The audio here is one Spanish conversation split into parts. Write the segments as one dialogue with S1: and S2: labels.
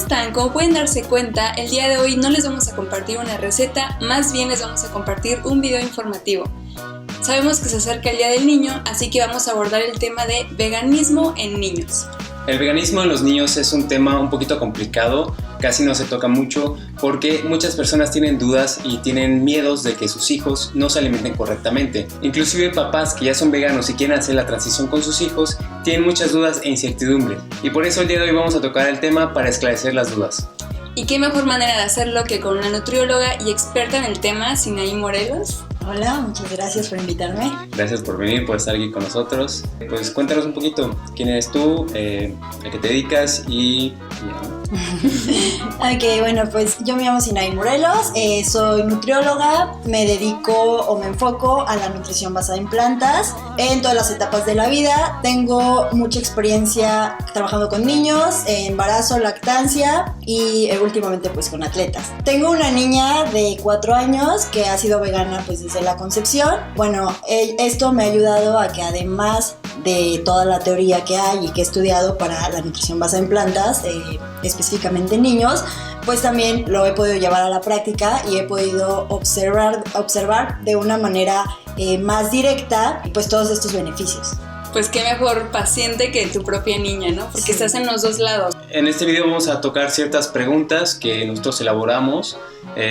S1: están? Como pueden darse cuenta, el día de hoy no les vamos a compartir una receta, más bien les vamos a compartir un video informativo. Sabemos que se acerca el Día del Niño, así que vamos a abordar el tema de veganismo en niños.
S2: El veganismo en los niños es un tema un poquito complicado, casi no se toca mucho porque muchas personas tienen dudas y tienen miedos de que sus hijos no se alimenten correctamente. Inclusive papás que ya son veganos y quieren hacer la transición con sus hijos tienen muchas dudas e incertidumbre. Y por eso el día de hoy vamos a tocar el tema para esclarecer las dudas.
S1: ¿Y qué mejor manera de hacerlo que con una nutrióloga y experta en el tema, Sinaí Morelos?
S3: Hola, muchas gracias por invitarme.
S2: Gracias por venir, por estar aquí con nosotros. Pues cuéntanos un poquito, ¿quién eres tú, a qué te dedicas y
S3: Ok, bueno, pues yo me llamo Sinaí Morelos, soy nutrióloga, me dedico o me enfoco a la nutrición basada en plantas en todas las etapas de la vida. Tengo mucha experiencia trabajando con niños, embarazo, lactancia y últimamente pues con atletas. Tengo una niña de 4 años que ha sido vegana pues desde la concepción. Bueno, esto me ha ayudado a que además de toda la teoría que hay y que he estudiado para la nutrición basada en plantas, específicamente en niños, pues también lo he podido llevar a la práctica y he podido observar de una manera más directa pues todos estos beneficios.
S1: Pues qué mejor paciente que tu propia niña, ¿no? Porque estás en los dos lados.
S2: En este video vamos a tocar ciertas preguntas que nosotros elaboramos,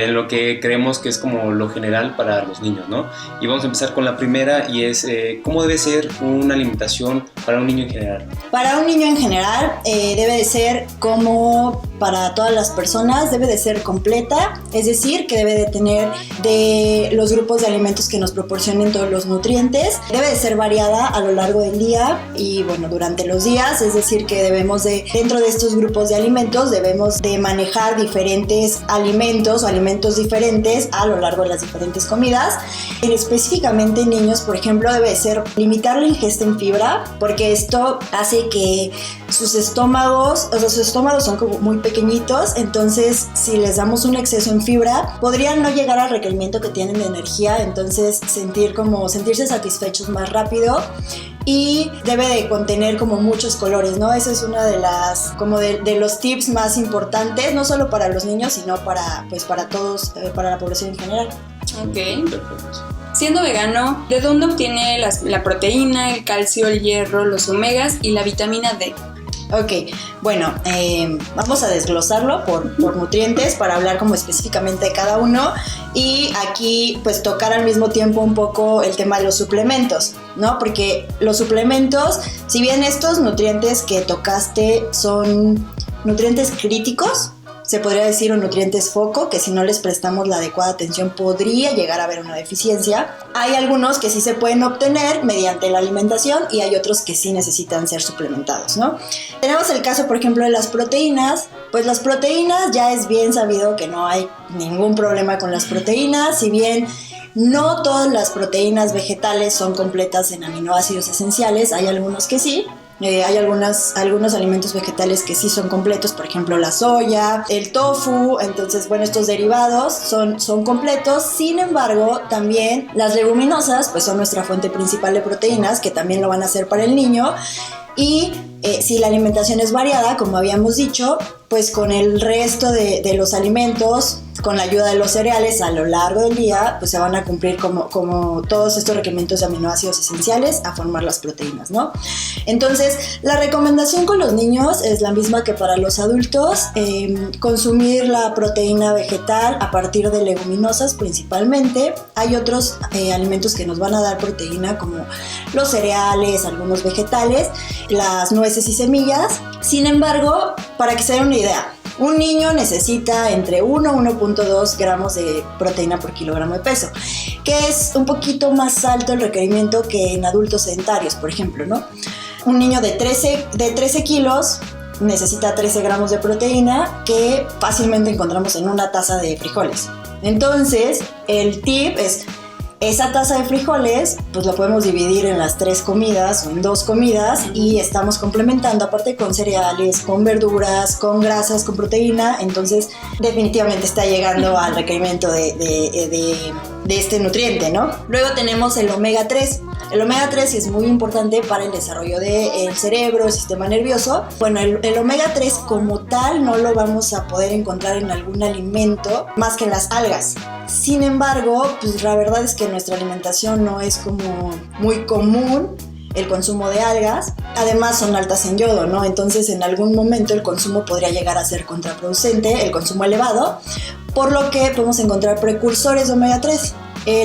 S2: lo que creemos que es como lo general para los niños, ¿no? Y vamos a empezar con la primera y es ¿cómo debe ser una alimentación para un niño en general?
S3: Para un niño en general debe de ser como para todas las personas, debe de ser completa, es decir, que debe de tener de los grupos de alimentos que nos proporcionen todos los nutrientes, debe de ser variada a lo largo del día y bueno, durante los días, es decir, que debemos de, dentro de estos grupos de alimentos, debemos de manejar diferentes alimentos o alimentos diferentes a lo largo de las diferentes comidas. Específicamente en niños, por ejemplo, debe de ser limitar la ingesta en fibra, porque esto hace que sus estómagos son como muy pequeñitos, entonces si les damos un exceso en fibra, podrían no llegar al requerimiento que tienen de energía, entonces sentirse satisfechos más rápido. Y debe de contener como muchos colores, ¿no? Esa es una de las, como de los tips más importantes, no solo para los niños, sino para todos, para la población en general.
S1: Ok.
S2: Perfecto.
S1: Siendo vegano, ¿de dónde obtiene la proteína, el calcio, el hierro, los omegas y la vitamina D?
S3: Ok, bueno, vamos a desglosarlo por nutrientes para hablar como específicamente de cada uno y aquí pues tocar al mismo tiempo un poco el tema de los suplementos, ¿no? Porque los suplementos, si bien estos nutrientes que tocaste son nutrientes críticos, se podría decir un nutrientes foco, que si no les prestamos la adecuada atención podría llegar a haber una deficiencia. Hay algunos que sí se pueden obtener mediante la alimentación y hay otros que sí necesitan ser suplementados, ¿no? Tenemos el caso, por ejemplo, de las proteínas. Pues las proteínas ya es bien sabido que no hay ningún problema con las proteínas, si bien no todas las proteínas vegetales son completas en aminoácidos esenciales, hay algunos que sí. Hay algunos alimentos vegetales que sí son completos, por ejemplo la soya, el tofu, entonces bueno, estos derivados son completos. Sin embargo, también las leguminosas pues son nuestra fuente principal de proteínas, que también lo van a hacer para el niño. Y si la alimentación es variada, como habíamos dicho, pues con el resto de los alimentos, con la ayuda de los cereales a lo largo del día, pues se van a cumplir como todos estos requerimientos de aminoácidos esenciales a formar las proteínas, ¿no? Entonces, la recomendación con los niños es la misma que para los adultos, consumir la proteína vegetal a partir de leguminosas principalmente. Hay otros alimentos que nos van a dar proteína como los cereales, algunos vegetales, las nueces y semillas. Sin embargo, para que se den una idea, un niño necesita entre 1 a 1.2 gramos de proteína por kilogramo de peso, que es un poquito más alto el requerimiento que en adultos sedentarios, por ejemplo, ¿no? Un niño de 13 kilos necesita 13 gramos de proteína, que fácilmente encontramos en una taza de frijoles. Entonces, el tip es: esa taza de frijoles, pues la podemos dividir en las 3 comidas o en 2 comidas y estamos complementando aparte con cereales, con verduras, con grasas, con proteína. Entonces, definitivamente está llegando al requerimiento de este nutriente, ¿no? Luego tenemos el omega 3. El omega 3 es muy importante para el desarrollo del cerebro, el sistema nervioso. Bueno, el omega 3 como tal no lo vamos a poder encontrar en algún alimento más que en las algas. Sin embargo, pues la verdad es que en nuestra alimentación no es como muy común el consumo de algas. Además son altas en yodo, ¿no? Entonces en algún momento el consumo podría llegar a ser contraproducente, el consumo elevado, por lo que podemos encontrar precursores de omega 3.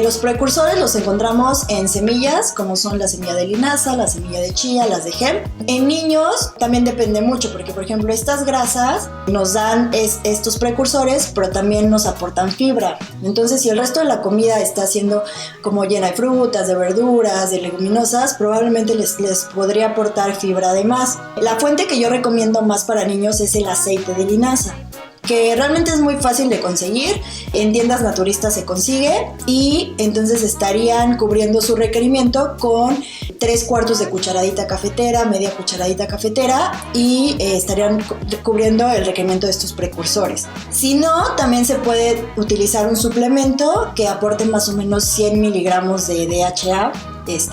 S3: Los precursores los encontramos en semillas, como son la semilla de linaza, la semilla de chía, las de hemp. En niños también depende mucho, porque por ejemplo estas grasas nos dan estos precursores, pero también nos aportan fibra. Entonces si el resto de la comida está siendo como llena de frutas, de verduras, de leguminosas, probablemente les podría aportar fibra además. La fuente que yo recomiendo más para niños es el aceite de linaza, que realmente es muy fácil de conseguir, en tiendas naturistas se consigue, y entonces estarían cubriendo su requerimiento con 3/4 de cucharadita cafetera, media cucharadita cafetera, y estarían cubriendo el requerimiento de estos precursores. Si no, también se puede utilizar un suplemento que aporte más o menos 100 miligramos de DHA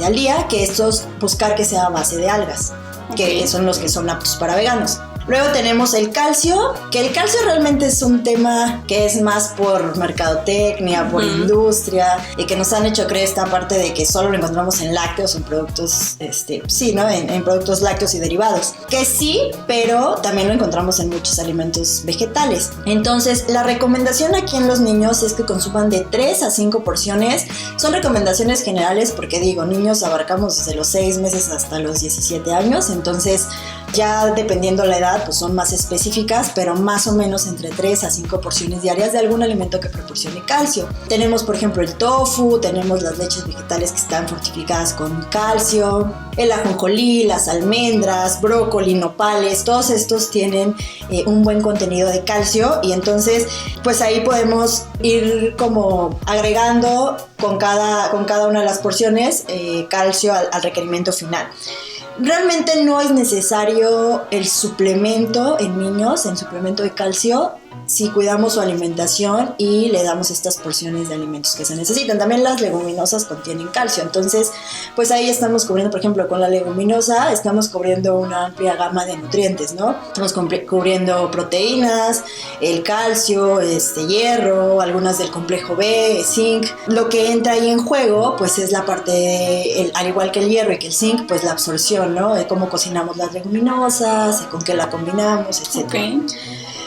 S3: al día, que estos buscar que sea a base de algas, que son los que son aptos para veganos. Luego tenemos el calcio, que el calcio realmente es un tema que es más por mercadotecnia, por industria, y que nos han hecho creer esta parte de que solo lo encontramos en lácteos, en productos, sí, ¿no? En productos lácteos y derivados. Que sí, pero también lo encontramos en muchos alimentos vegetales. Entonces, la recomendación aquí en los niños es que consuman de 3 a 5 porciones. Son recomendaciones generales porque digo, niños abarcamos desde los 6 meses hasta los 17 años, entonces ya dependiendo la edad, pues son más específicas, pero más o menos entre 3 a 5 porciones diarias de algún alimento que proporcione calcio. Tenemos, por ejemplo, el tofu, tenemos las leches vegetales que están fortificadas con calcio, el ajonjolí, las almendras, brócoli, nopales, todos estos tienen un buen contenido de calcio, y entonces pues ahí podemos ir como agregando con cada una de las porciones calcio al requerimiento final. Realmente no es necesario el suplemento en niños, el suplemento de calcio, si cuidamos su alimentación y le damos estas porciones de alimentos que se necesitan. También las leguminosas contienen calcio, entonces pues ahí estamos cubriendo, por ejemplo, con la leguminosa estamos cubriendo una amplia gama de nutrientes, ¿no? Estamos cubriendo proteínas, el calcio, hierro, algunas del complejo B, zinc. Lo que entra ahí en juego pues es la parte al igual que el hierro y que el zinc, pues la absorción, ¿no? De cómo cocinamos las leguminosas, con qué la combinamos, etc.
S1: Okay.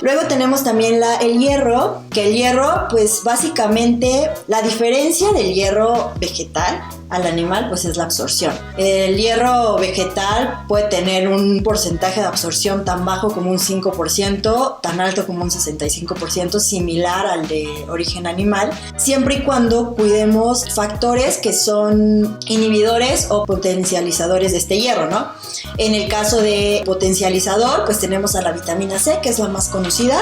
S3: Luego tenemos también el hierro, que el hierro, pues básicamente la diferencia del hierro vegetal al animal, pues es la absorción. El hierro vegetal puede tener un porcentaje de absorción tan bajo como un 5%, tan alto como un 65%, similar al de origen animal, siempre y cuando cuidemos factores que son inhibidores o potencializadores de este hierro, ¿no? En el caso de potencializador, pues tenemos a la vitamina C, que es la más conocida,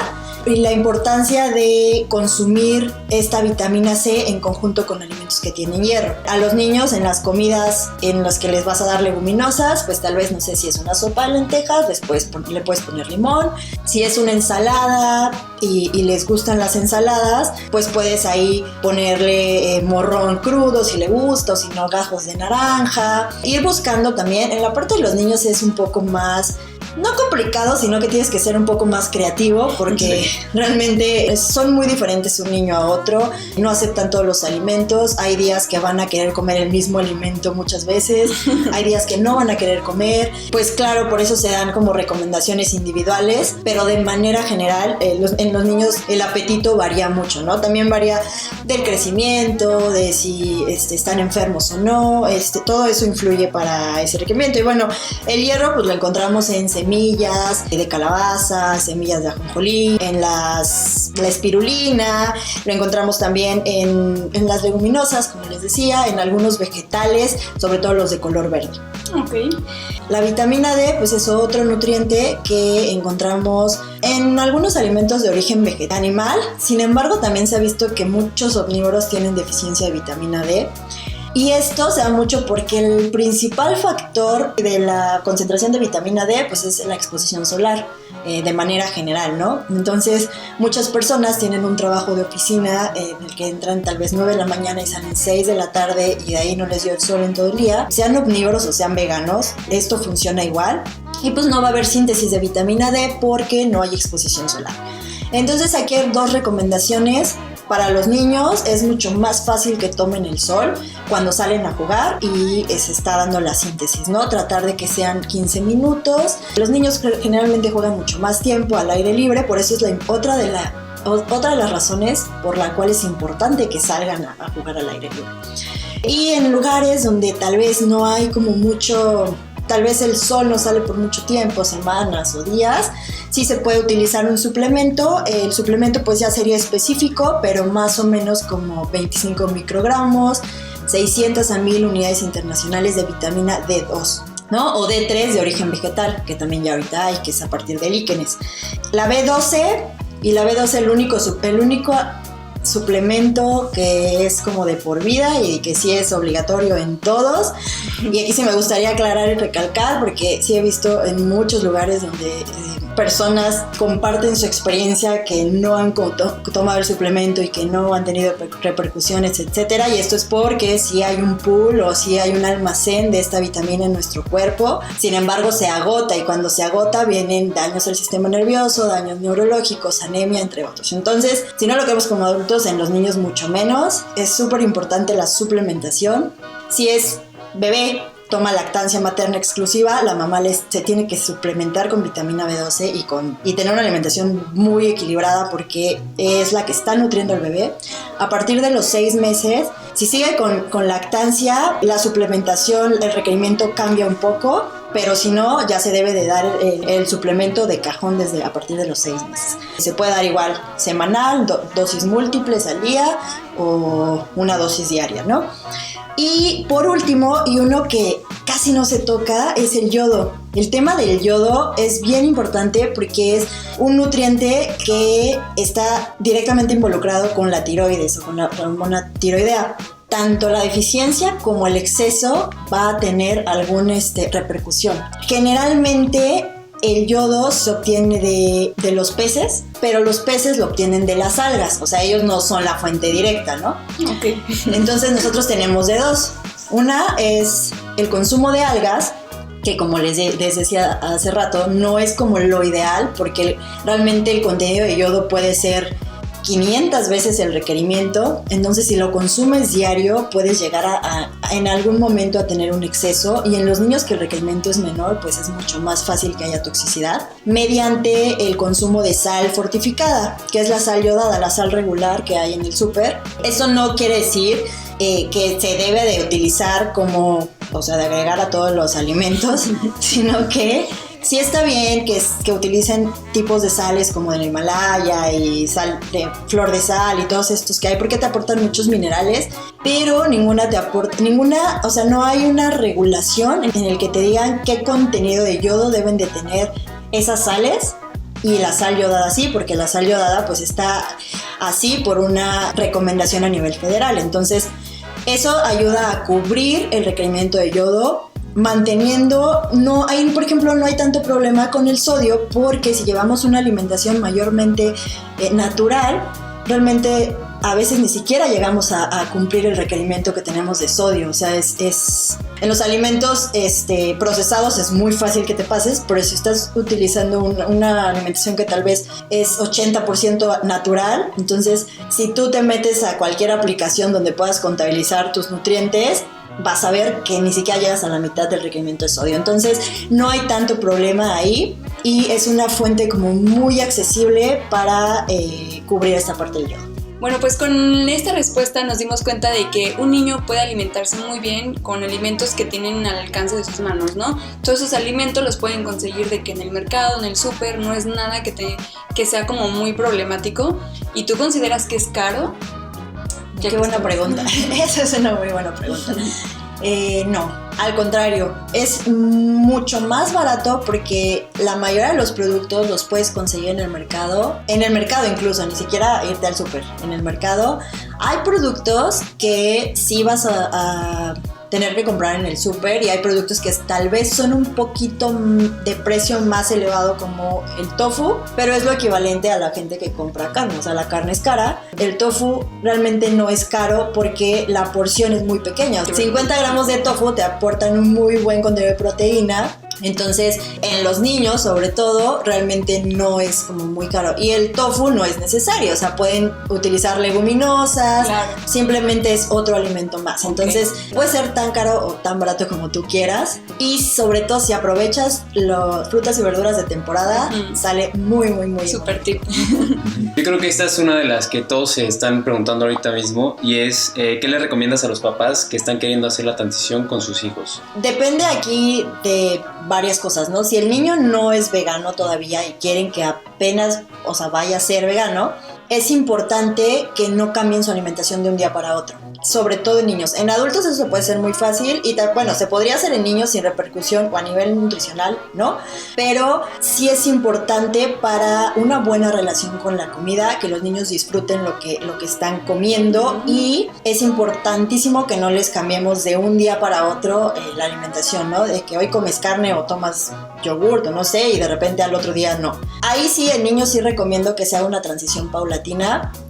S3: y la importancia de consumir esta vitamina C en conjunto con alimentos que tienen hierro. A los niños en las comidas en las que les vas a dar leguminosas, pues tal vez, no sé, si es una sopa de lentejas, después le puedes poner limón. Si es una ensalada y les gustan las ensaladas, pues puedes ahí ponerle morrón crudo si le gusta, o si no, gajos de naranja. Ir buscando también, en la parte de los niños es un poco más, no complicado, sino que tienes que ser un poco más creativo, porque realmente son muy diferentes un niño a otro, no aceptan todos los alimentos. Hay días que van a querer comer el mismo alimento muchas veces, hay días que no van a querer comer. Pues claro, por eso se dan como recomendaciones individuales, pero de manera general en los niños el apetito varía mucho, ¿no? También varía del crecimiento, de si están enfermos o no, todo eso influye para ese requerimiento. Y bueno, el hierro pues lo encontramos en semillas de calabaza, semillas de ajonjolí, en la espirulina, lo encontramos también en las leguminosas, como les decía, en algunos vegetales, sobre todo los de color verde.
S1: Okay.
S3: La vitamina D pues es otro nutriente que encontramos en algunos alimentos de origen vegetal animal. Sin embargo, también se ha visto que muchos omnívoros tienen deficiencia de vitamina D. Y esto se da mucho porque el principal factor de la concentración de vitamina D pues es la exposición solar, de manera general, ¿no? Entonces, muchas personas tienen un trabajo de oficina en el que entran tal vez 9 de la mañana y salen 6 de la tarde y de ahí no les dio el sol en todo el día. Sean omnívoros o sean veganos, esto funciona igual. Y pues no va a haber síntesis de vitamina D porque no hay exposición solar. Entonces, aquí hay 2 recomendaciones. Para los niños es mucho más fácil que tomen el sol cuando salen a jugar y se está dando la síntesis, ¿no? Tratar de que sean 15 minutos. Los niños generalmente juegan mucho más tiempo al aire libre, por eso es otra de las razones por la cual es importante que salgan a jugar al aire libre. Y en lugares donde tal vez no hay como mucho... Tal vez el sol no sale por mucho tiempo, semanas o días, sí se puede utilizar un suplemento. El suplemento pues ya sería específico, pero más o menos como 25 microgramos, 600 a 1000 unidades internacionales de vitamina D2, ¿no? O D3 de origen vegetal, que también ya ahorita hay, que es a partir de líquenes. La B12 y la B12 el único suplemento que es como de por vida y que sí es obligatorio en todos. Y aquí sí me gustaría aclarar y recalcar, porque sí he visto en muchos lugares donde personas comparten su experiencia que no han tomado el suplemento y que no han tenido repercusiones, etcétera, y esto es porque sí hay un pool o sí hay un almacén de esta vitamina en nuestro cuerpo. Sin embargo, se agota, y cuando se agota vienen daños al sistema nervioso, daños neurológicos, anemia, entre otros. Entonces, si no lo queremos como adultos, en los niños mucho menos. Es súper importante la suplementación. Si es bebé, toma lactancia materna exclusiva, la mamá se tiene que suplementar con vitamina B12 y tener una alimentación muy equilibrada, porque es la que está nutriendo al bebé. A partir de los 6 meses, si sigue con lactancia, la suplementación, el requerimiento cambia un poco, pero si no, ya se debe de dar el suplemento de cajón desde a partir de los 6 meses. Se puede dar igual semanal, dosis múltiples al día o una dosis diaria, ¿no? Y por último, y uno que casi no se toca, es el yodo. El tema del yodo es bien importante porque es un nutriente que está directamente involucrado con la tiroides o con la hormona tiroidea. Tanto la deficiencia como el exceso va a tener alguna repercusión. Generalmente el yodo se obtiene de los peces, pero los peces lo obtienen de las algas, o sea, ellos no son la fuente directa, ¿no?
S1: Okay.
S3: Entonces nosotros tenemos de 2. Una es el consumo de algas, que como les decía hace rato, no es como lo ideal, porque realmente el contenido de yodo puede ser 500 veces el requerimiento. Entonces, si lo consumes diario, puedes llegar a en algún momento a tener un exceso, y en los niños que el requerimiento es menor, pues es mucho más fácil que haya toxicidad, mediante el consumo de sal fortificada, que es la sal yodada, la sal regular que hay en el súper. Eso no quiere decir que se debe de utilizar como, o sea, de agregar a todos los alimentos, sino que sí está bien que utilicen tipos de sales como del Himalaya y sal de flor de sal y todos estos que hay, porque te aportan muchos minerales, pero ninguna te aporta, o sea, no hay una regulación en el que te digan qué contenido de yodo deben de tener esas sales. Y la sal yodada sí, porque la sal yodada pues está así por una recomendación a nivel federal. Entonces, eso ayuda a cubrir el requerimiento de yodo, manteniendo, por ejemplo, no hay tanto problema con el sodio, porque si llevamos una alimentación mayormente natural, realmente a veces ni siquiera llegamos a cumplir el requerimiento que tenemos de sodio. O sea, en los alimentos procesados es muy fácil que te pases, pero si estás utilizando una alimentación que tal vez es 80% natural, entonces si tú te metes a cualquier aplicación donde puedas contabilizar tus nutrientes, vas a ver que ni siquiera llegas a la mitad del requerimiento de sodio. Entonces no hay tanto problema ahí, y es una fuente como muy accesible para cubrir esta parte del yodo.
S1: Bueno, pues con esta respuesta nos dimos cuenta de que un niño puede alimentarse muy bien con alimentos que tienen al alcance de sus manos, ¿no? Todos esos alimentos los pueden conseguir de que en el mercado, en el súper, no es nada que sea como muy problemático. ¿Y tú consideras que es caro?
S3: Qué buena pregunta. Esa es una muy buena pregunta. No, al contrario, es mucho más barato porque la mayoría de los productos los puedes conseguir en el mercado incluso, ni siquiera irte al súper, en el mercado. Hay productos que sí vas a tener que comprar en el súper y hay productos que tal vez son un poquito de precio más elevado como el tofu, pero es lo equivalente a la gente que compra carne, o sea, la carne es cara. El tofu realmente no es caro porque la porción es muy pequeña. 50 gramos de tofu te aportan un muy buen contenido de proteína. Entonces, en los niños, sobre todo, realmente no es como muy caro. Y el tofu no es necesario, o sea, pueden utilizar leguminosas, claro. Simplemente es otro alimento más. Entonces, puede ser tan caro o tan barato como tú quieras. Y sobre todo, si aprovechas las frutas y verduras de temporada, sale muy, muy, muy
S1: súper tip.
S2: Yo creo que esta es una de las que todos se están preguntando ahorita mismo y es, ¿qué le recomiendas a los papás que están queriendo hacer la transición con sus hijos?
S3: Depende aquí de varias cosas, ¿no? Si el niño no es vegano todavía y quieren que apenas, o sea, vaya a ser vegano, es importante que no cambien su alimentación de un día para otro, sobre todo en niños. En adultos eso puede ser muy fácil y bueno, se podría hacer en niños sin repercusión o a nivel nutricional, ¿no? Pero sí es importante para una buena relación con la comida, que los niños disfruten lo que están comiendo, y es importantísimo que no les cambiemos de un día para otro la alimentación, ¿no? De que hoy comes carne o tomas yogurt o no sé, y de repente al otro día no. Ahí sí, en niños sí recomiendo que se haga una transición paulatina,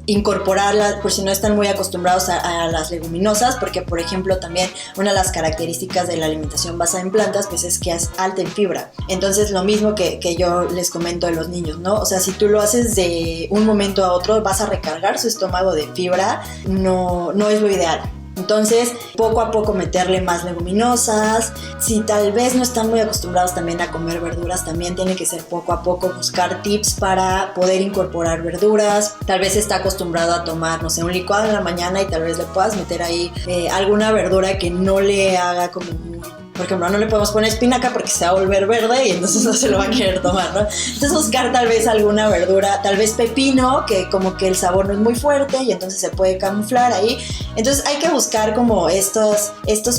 S3: incorporarla por si no están muy acostumbrados a las leguminosas, porque por ejemplo también una de las características de la alimentación basada en plantas pues es que es alta en fibra. Entonces lo mismo que yo les comento de los niños, ¿no? O sea, si tú lo haces de un momento a otro vas a recargar su estómago de fibra, no es lo ideal. Entonces, poco a poco meterle más leguminosas. Si tal vez no están muy acostumbrados también a comer verduras, también tiene que ser poco a poco buscar tips para poder incorporar verduras. Tal vez está acostumbrado a tomar, no sé, un licuado en la mañana y tal vez le puedas meter ahí alguna verdura que no le haga como muy... Por ejemplo, no le podemos poner espinaca porque se va a volver verde y entonces no se lo va a querer tomar, ¿no? Entonces buscar tal vez alguna verdura, tal vez pepino, que como que el sabor no es muy fuerte y entonces se puede camuflar ahí. Entonces hay que buscar como estos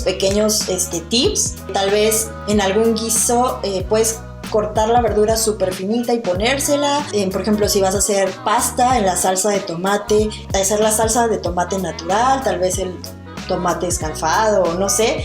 S3: pequeños tips. Tal vez en algún guiso puedes cortar la verdura súper finita y ponérsela. Por ejemplo, si vas a hacer pasta en la salsa de tomate, hacer la salsa de tomate natural, tal vez el tomate escalfado o no sé,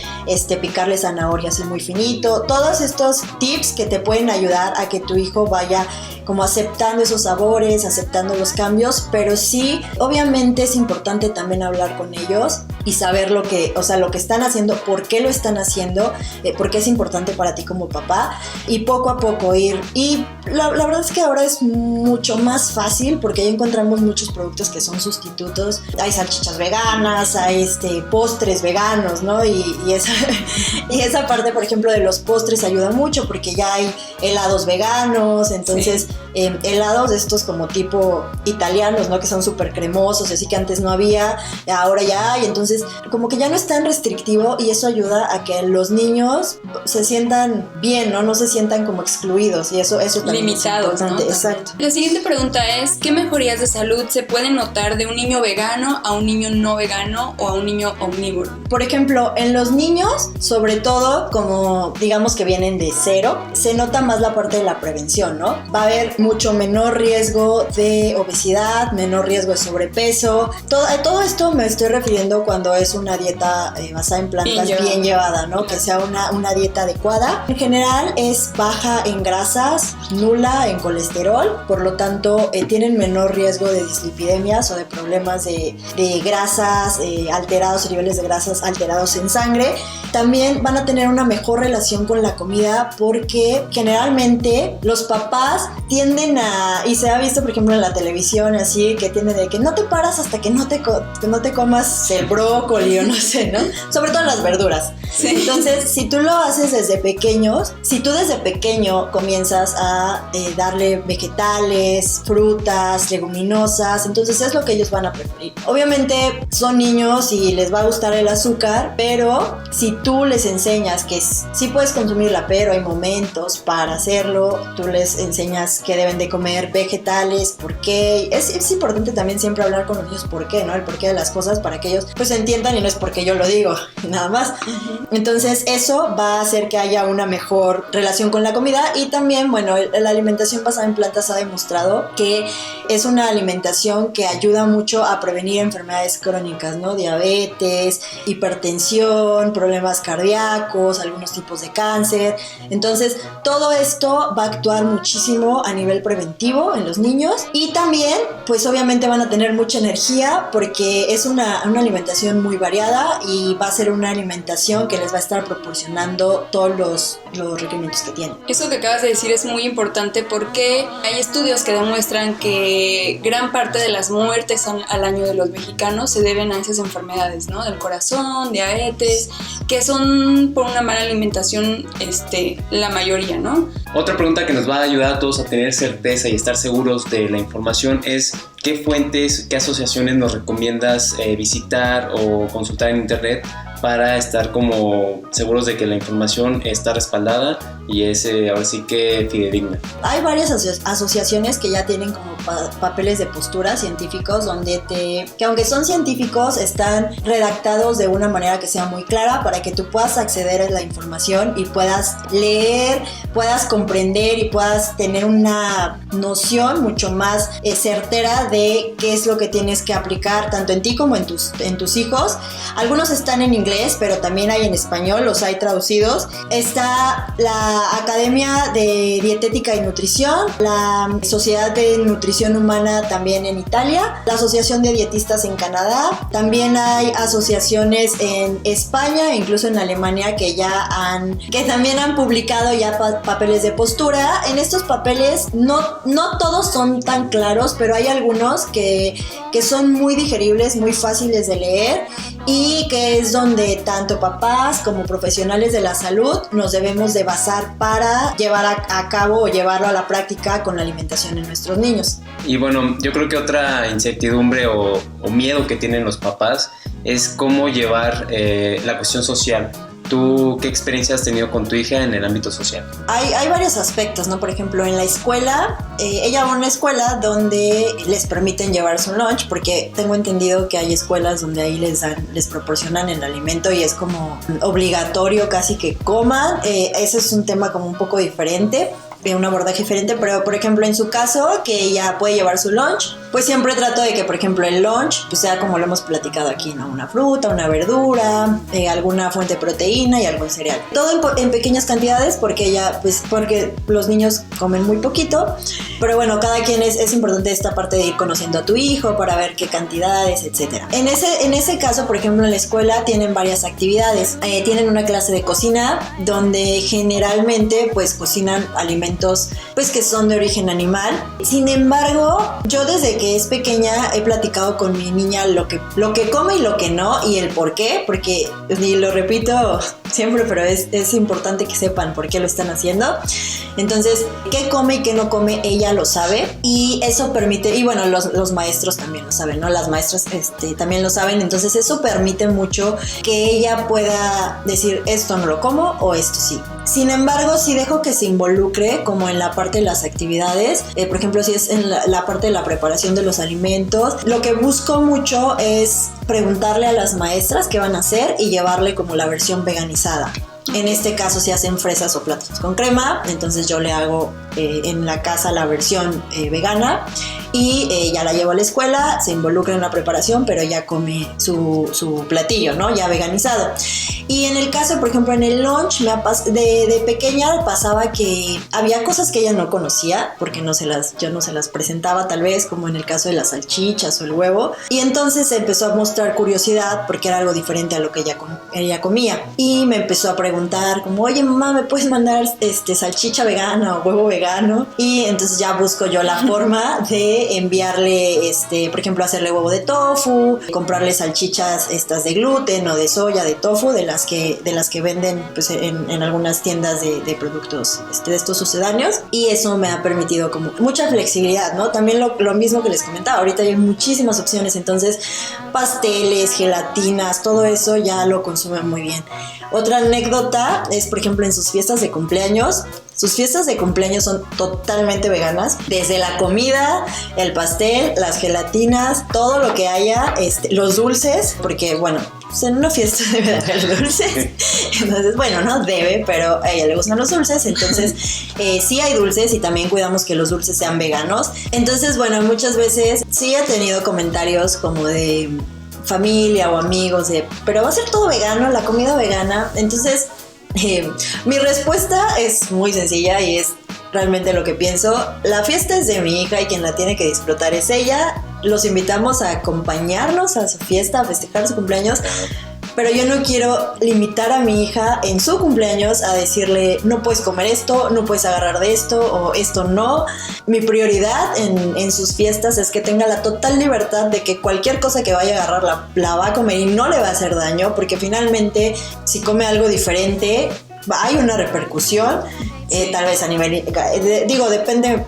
S3: picarle zanahoria así muy finito. Todos estos tips que te pueden ayudar a que tu hijo vaya como aceptando esos sabores, aceptando los cambios, pero sí, obviamente es importante también hablar con ellos y saber lo que están haciendo, por qué lo están haciendo, por qué es importante para ti como papá, y poco a poco ir. Y la verdad es que ahora es mucho más fácil porque ya encontramos muchos productos que son sustitutos. Hay salchichas veganas, hay postres veganos, ¿no? Y esa parte, por ejemplo, de los postres ayuda mucho porque ya hay helados veganos, entonces... Sí. Helados estos como tipo italianos, ¿no? Que son súper cremosos, así que antes no había, ahora ya hay, entonces como que ya no es tan restrictivo y eso ayuda a que los niños se sientan bien, ¿no? No se sientan como excluidos y eso también
S1: limitados,
S3: es importante,
S1: ¿no?
S3: Exacto.
S1: La siguiente pregunta es, ¿qué mejorías de salud se pueden notar de un niño vegano a un niño no vegano o a un niño omnívoro?
S3: Por ejemplo, en los niños, sobre todo como digamos que vienen de cero, se nota más la parte de la prevención, ¿no? Va a haber mucho menor riesgo de obesidad, menor riesgo de sobrepeso. Todo esto me estoy refiriendo cuando es una dieta basada en plantas bien llevada, ¿no? Que sea una dieta adecuada. En general es baja en grasas, nula en colesterol, por lo tanto tienen menor riesgo de dislipidemias o de problemas de grasas alterados, niveles de grasas alterados en sangre. También van a tener una mejor relación con la comida porque generalmente los papás tienden y se ha visto por ejemplo en la televisión así, que tiene de que no te paras hasta que no te comas el brócoli o no sé, ¿no? Sobre todo las verduras. Sí. Entonces, si tú lo haces desde pequeños, si tú desde pequeño comienzas a darle vegetales, frutas, leguminosas, entonces es lo que ellos van a preferir. Obviamente son niños y les va a gustar el azúcar, pero si tú les enseñas que sí puedes consumirla, pero hay momentos para hacerlo, tú les enseñas que deben de comer vegetales, por qué. Es importante también siempre hablar con los niños por qué, ¿no? El porqué de las cosas para que ellos pues se entiendan y no es porque yo lo digo, nada más. Entonces eso va a hacer que haya una mejor relación con la comida y también, bueno, la alimentación basada en plantas ha demostrado que es una alimentación que ayuda mucho a prevenir enfermedades crónicas, ¿no? Diabetes, hipertensión, problemas cardíacos, algunos tipos de cáncer. Entonces todo esto va a actuar muchísimo a nivel preventivo en los niños y también pues obviamente van a tener mucha energía porque es una alimentación muy variada y va a ser una alimentación que les va a estar proporcionando todos los requerimientos que tienen.
S1: Eso que acabas de decir es muy importante porque hay estudios que demuestran que gran parte de las muertes al año de los mexicanos se deben a esas enfermedades, ¿no? Del corazón, diabetes, que son por una mala alimentación, la mayoría, ¿no?
S2: Otra pregunta que nos va a ayudar a todos a tener certeza y estar seguros de la información es ¿qué fuentes, qué asociaciones nos recomiendas visitar o consultar en internet para estar como seguros de que la información está respaldada y es ahora sí que fidedigna?
S3: Hay varias asociaciones que ya tienen como papeles de postura científicos donde que aunque son científicos están redactados de una manera que sea muy clara para que tú puedas acceder a la información y puedas leer, puedas comprender y puedas tener una noción mucho más certera de qué es lo que tienes que aplicar tanto en ti como en tus hijos. Algunos están en inglés, pero también hay en español, los hay traducidos. Está la Academia de Dietética y Nutrición, la Sociedad de Nutrición Humana también en Italia, la Asociación de Dietistas en Canadá. También hay asociaciones en España e incluso en Alemania que también han publicado ya papeles de postura. En estos papeles no todos son tan claros, pero hay algunos que son muy digeribles, muy fáciles de leer y que es donde tanto papás como profesionales de la salud nos debemos de basar para llevar a cabo o llevarlo a la práctica con la alimentación en nuestros niños.
S2: Y bueno, yo creo que otra incertidumbre o miedo que tienen los papás es cómo llevar la cuestión social. ¿Tú qué experiencia has tenido con tu hija en el ámbito social? Hay
S3: varios aspectos, ¿no? Por ejemplo, en la escuela, ella va a una escuela donde les permiten llevar su lunch, porque tengo entendido que hay escuelas donde ahí les proporcionan el alimento y es como obligatorio casi que coman. Ese es un tema como un poco diferente, un abordaje diferente, pero por ejemplo en su caso que ella puede llevar su lunch, pues siempre trato de que por ejemplo el lunch pues sea como lo hemos platicado aquí, ¿no? Una fruta, una verdura, alguna fuente de proteína y algún cereal, todo en pequeñas cantidades porque los niños comen muy poquito, pero bueno, cada quien es importante esta parte de ir conociendo a tu hijo para ver qué cantidades, etcétera. En ese caso, por ejemplo en la escuela tienen varias actividades, tienen una clase de cocina donde generalmente pues cocinan alimentos pues que son de origen animal. Sin embargo, yo desde que es pequeña he platicado con mi niña lo que come y lo que no y el por qué, porque y lo repito siempre, pero es importante que sepan por qué lo están haciendo. Entonces, qué come y qué no come ella lo sabe y eso permite, y bueno, los maestros también lo saben, ¿no? Las maestras también lo saben, entonces eso permite mucho que ella pueda decir esto no lo como o esto sí. Sin embargo, sí dejo que se involucre como en la parte de las actividades, por ejemplo, si es en la parte de la preparación de los alimentos, lo que busco mucho es preguntarle a las maestras qué van a hacer y llevarle como la versión veganizada. En este caso se hacen fresas o plátanos con crema, entonces yo le hago en la casa la versión vegana y ya la llevo a la escuela, se involucra en la preparación, pero ya come su platillo, ¿no? Ya veganizado. Y en el caso, por ejemplo, en el lunch, de pequeña pasaba que había cosas que ella no conocía, porque yo no se las presentaba tal vez, como en el caso de las salchichas o el huevo, y entonces se empezó a mostrar curiosidad porque era algo diferente a lo que ella comía. Y me empezó a preguntar como, oye mamá, ¿me puedes mandar salchicha vegana o huevo vegano? Y entonces ya busco yo la forma de enviarle, por ejemplo, hacerle huevo de tofu, comprarle salchichas estas de gluten o de soya, de tofu, de las que venden pues, en algunas tiendas de productos de estos sucedáneos, y eso me ha permitido como mucha flexibilidad, ¿no? También lo mismo que les comentaba, ahorita hay muchísimas opciones, entonces pasteles, gelatinas, todo eso ya lo consumen muy bien. Otra anécdota es, por ejemplo, en sus fiestas de cumpleaños, sus fiestas de cumpleaños son totalmente veganas, desde la comida, el pastel, las gelatinas, todo lo que haya, los dulces, porque bueno, pues en una fiesta debe haber dulces, entonces bueno, no debe, pero a ella le gustan los dulces, entonces sí hay dulces y también cuidamos que los dulces sean veganos. Entonces bueno, muchas veces sí he tenido comentarios como de familia o amigos pero va a ser todo vegano, la comida vegana. Entonces mi respuesta es muy sencilla y es realmente lo que pienso. La fiesta es de mi hija y quien la tiene que disfrutar es ella. Los invitamos a acompañarnos a su fiesta, a festejar su cumpleaños, pero yo no quiero limitar a mi hija en su cumpleaños a decirle no puedes comer esto, no puedes agarrar de esto o esto no. Mi prioridad en sus fiestas es que tenga la total libertad de que cualquier cosa que vaya a agarrar la va a comer y no le va a hacer daño, porque finalmente si come algo diferente hay una repercusión, tal vez a nivel, depende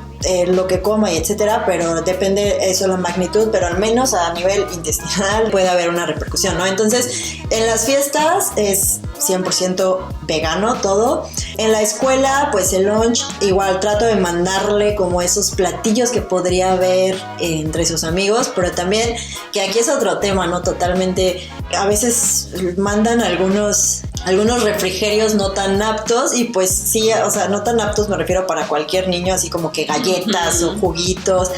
S3: lo que coma y etcétera, pero depende eso la magnitud, pero al menos a nivel intestinal puede haber una repercusión, ¿no? Entonces, en las fiestas es 100% vegano todo. En la escuela, pues el lunch, igual trato de mandarle como esos platillos que podría haber entre sus amigos, pero también, que aquí es otro tema, ¿no? Totalmente, a veces mandan algunos refrigerios no tan aptos y pues sí, o sea, no tan aptos me refiero para cualquier niño, así como que galletas o juguitos.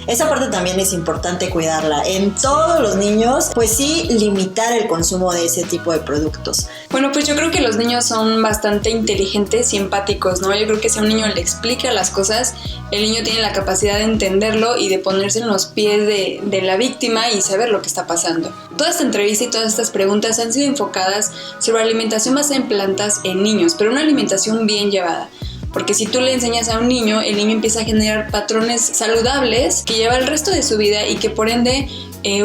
S3: Esa parte también es importante cuidarla. En todos los niños, pues sí, limitar el consumo de ese tipo de productos.
S1: Bueno, pues yo creo que los niños son bastante inteligentes y empáticos, ¿no? Yo creo que si a un niño le explica las cosas, el niño tiene la capacidad de entenderlo y de ponerse en los pies de la víctima y saber lo que está pasando. Toda esta entrevista y todas estas preguntas han sido enfocadas sobre alimentación basada en plantas en niños, pero una alimentación bien llevada. Porque si tú le enseñas a un niño, el niño empieza a generar patrones saludables que lleva el resto de su vida y que por ende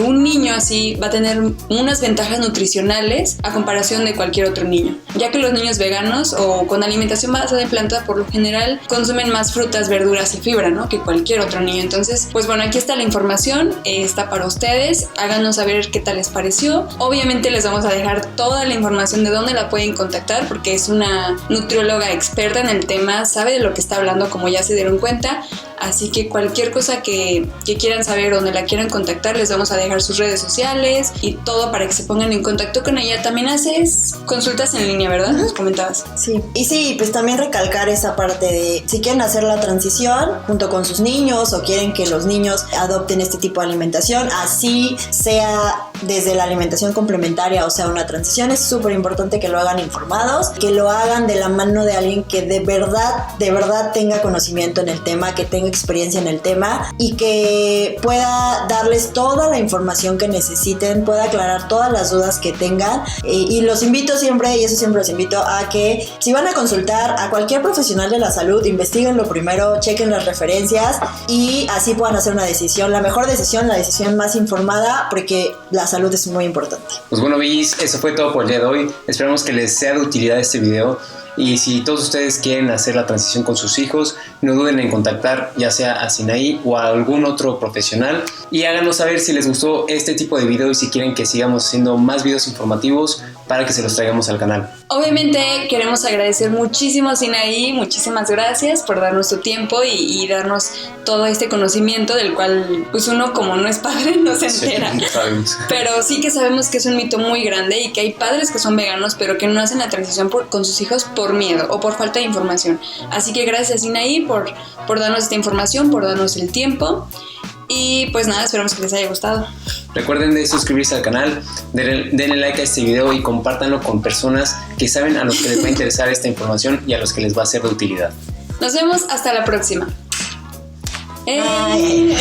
S1: un niño así va a tener unas ventajas nutricionales a comparación de cualquier otro niño. Ya que los niños veganos o con alimentación basada en planta por lo general consumen más frutas, verduras y fibra, ¿no? Que cualquier otro niño. Entonces, pues bueno, aquí está la información, está para ustedes. Háganos saber qué tal les pareció. Obviamente les vamos a dejar toda la información de dónde la pueden contactar porque es una nutrióloga experta en el tema, sabe de lo que está hablando, como ya se dieron cuenta. Así que cualquier cosa que quieran saber, donde la quieran contactar, les vamos a dejar sus redes sociales y todo para que se pongan en contacto con ella. También haces consultas en línea, ¿verdad? Nos comentabas.
S3: Sí, y sí, pues también recalcar esa parte de si quieren hacer la transición junto con sus niños o quieren que los niños adopten este tipo de alimentación, así sea desde la alimentación complementaria o sea una transición, es súper importante que lo hagan informados, que lo hagan de la mano de alguien que de verdad tenga conocimiento en el tema, que tenga experiencia en el tema y que pueda darles toda la información que necesiten, pueda aclarar todas las dudas que tengan. Y los invito siempre, y eso siempre los invito, a que si van a consultar a cualquier profesional de la salud, investiguenlo primero, chequen las referencias y así puedan hacer una decisión, la mejor decisión, la decisión más informada, porque la salud es muy importante.
S2: Pues bueno, Bellis, eso fue todo por el día de hoy. Esperamos que les sea de utilidad este video. Y si todos ustedes quieren hacer la transición con sus hijos, no duden en contactar ya sea a Sinaí o a algún otro profesional y háganos saber si les gustó este tipo de video y si quieren que sigamos haciendo más videos informativos para que se los traigamos al canal.
S1: Obviamente queremos agradecer muchísimo a Sinaí, muchísimas gracias por darnos tu tiempo y darnos todo este conocimiento del cual pues uno como no es padre no se entera.
S2: Sí, sabemos.
S1: Pero sí que sabemos que es un mito muy grande y que hay padres que son veganos pero que no hacen la transición con sus hijos por miedo o por falta de información. Así que gracias Sinaí por darnos esta información, por darnos el tiempo. Y pues nada, esperamos que les haya gustado.
S2: Recuerden de suscribirse al canal, denle like a este video y compártanlo con personas que saben a los que les va a interesar esta información y a los que les va a ser de utilidad.
S1: Nos vemos hasta la próxima.
S3: Bye.